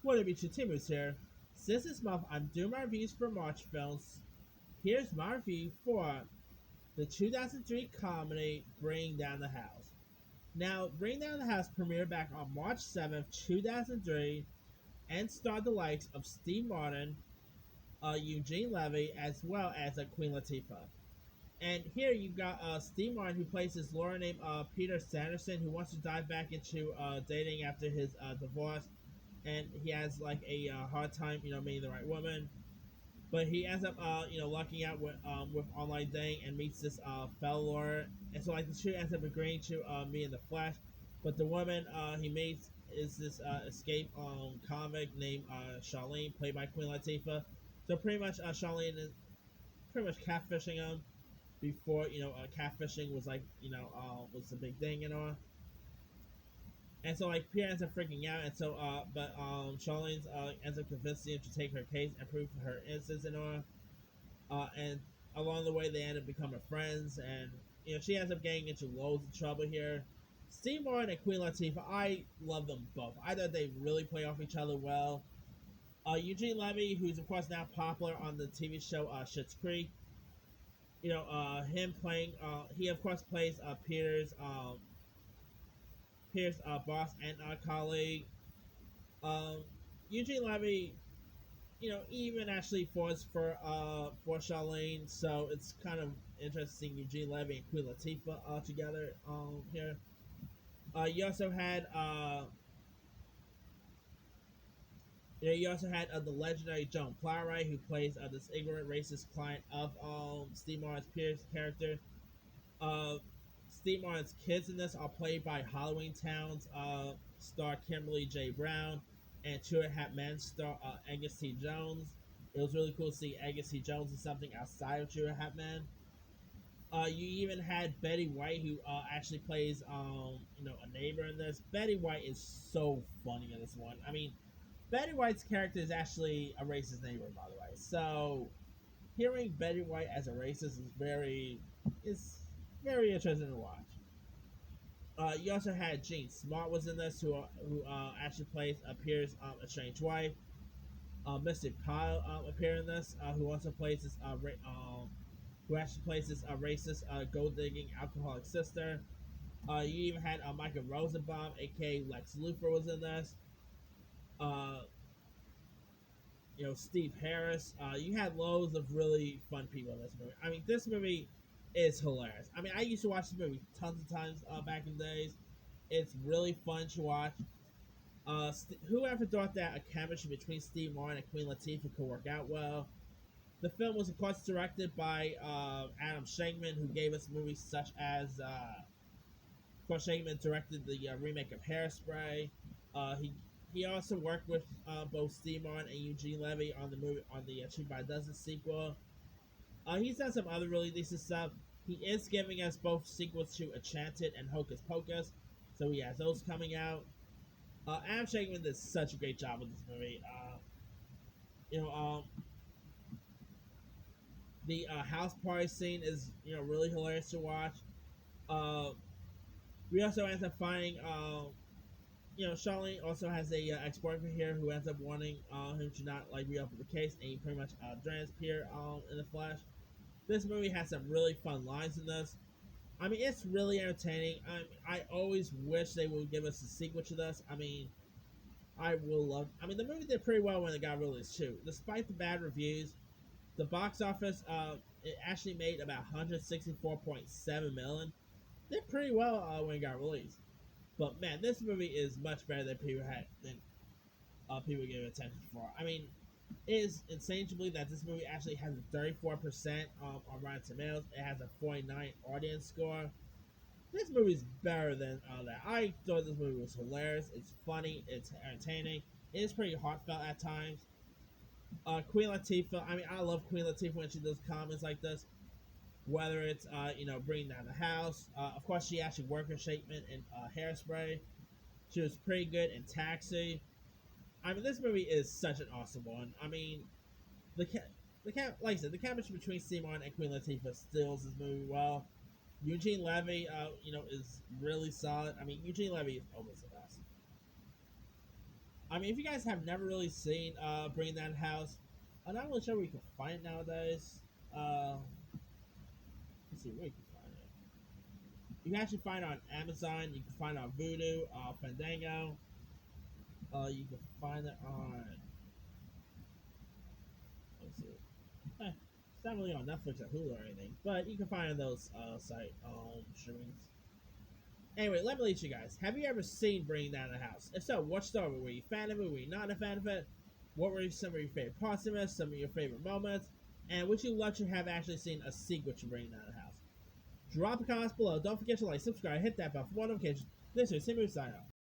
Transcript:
What up, YouTube Timus here. Since this month I'm doing my reviews for March films, here's my review for the 2003 comedy Bring Down the House. Now, Bring Down the House premiered back on March 7th, 2003, and starred the likes of Steve Martin, Eugene Levy, as well as Queen Latifah. And here you got Steve Martin, who plays this lawyer named Peter Sanderson, who wants to dive back into dating after his divorce, and he has like a hard time, meeting the right woman. But he ends up, lucking out with online dating and meets this fellow lawyer, and so like the two ends up agreeing to meet in the flesh. But the woman he meets is this escape convict named Charlene, played by Queen Latifah. So pretty much, Charlene is pretty much catfishing him before catfishing was like was the big thing, And so like Pierre ends up freaking out, and so but Charlene ends up convincing him to take her case and prove her innocence in her. And along the way they end up becoming friends, and she ends up getting into loads of trouble here. Steve Martin and Queen Latifah, I love them both. I thought they really play off each other well. Eugene Levy, who's of course now popular on the TV show Schitt's Creek, him playing, he of course plays Pierce boss and colleague. Um, Eugene Levy, even actually falls for Charlene, so it's kind of interesting. Eugene Levy and Queen Latifah together here. You also had you also had the legendary Joan Plowright, who plays this ignorant racist client of Steve Martin's Pierce character. Uh, Steve Martin's kids in this are played by Halloween Town's star Kimberly J. Brown and Two and a Half Men star Angus T. Jones. It was really cool to see Angus T. Jones in something outside of Two and a Half Men. You even had Betty White, who actually plays a neighbor in this. Betty White is so funny in this one. I mean, Betty White's character is actually a racist neighbor, by the way. So hearing Betty White as a racist is very interesting to watch. You also had Jean Smart was in this, who actually plays appears estranged wife. Mystic Kyle appeared in this, who also plays this who actually plays this racist gold digging alcoholic sister. You even had Michael Rosenbaum, aka Lex Luthor, was in this. Uh, Steve Harris. You had loads of really fun people in this movie. I mean, this movie is hilarious. I mean, I used to watch this movie tons of times back in the days. It's really fun to watch. Whoever thought that a chemistry between Steve Martin and Queen Latifah could work out well? The film was, of course, directed by Adam Shankman, who gave us movies such as, of course, Shankman directed the remake of Hairspray. He also worked with both Steve Martin and Eugene Levy on the movie on the Cheap by Dozen sequel. He's done some other really decent stuff. He is giving us both sequels to Enchanted and Hocus Pocus, so he has those coming out. Adam Shankman did such a great job with this movie. You know, um, the house party scene is really hilarious to watch. Uh, we also end up finding Charlene also has a ex-boyfriend here who ends up wanting him to not like reopen the case, and he pretty much drains Pierre in the flesh. This movie has some really fun lines in this. I mean, it's really entertaining. I always wish they would give us a sequel to this. I mean, I will love. I mean, the movie did pretty well when it got released too. Despite the bad reviews, the box office it actually made about 164.7 million. Did pretty well when it got released. But man, this movie is much better than people give attention for. I mean, it is insane to believe that this movie actually has a 34% on Rotten Tomatoes. It has a 49 audience score. This movie is better than that. I thought this movie was hilarious. It's funny. It's entertaining. It is pretty heartfelt at times. Queen Latifah. I mean, I love Queen Latifah when she does comments like this. Whether it's bringing down the house. Of course, she actually worked her statement in Hairspray. She was pretty good in Taxi. I mean, this movie is such an awesome one. I mean, the like I said, the chemistry between Steve Martin and Queen Latifah steals this movie well. Eugene Levy, is really solid. I mean, Eugene Levy is almost the best. I mean, if you guys have never really seen Bring That House, I'm not really sure where you can find it nowadays. Uh, let's see where you can find it. You can actually find it on Amazon. You can find it on Vudu, Fandango. You can find it on. Let's see. It's not really on Netflix or Hulu or anything, but you can find those site streamings. Anyway, let me lead you guys. Have you ever seen Bringing Down the House? If so, what story? Were you a fan of it? Were you not a fan of it? What were some of your favorite parts of it? Some of your favorite moments? And would you love to have actually seen a sequel to Bringing Down the House? Drop a comment below. Don't forget to like, subscribe, hit that bell for more notifications. This is Simu sign off.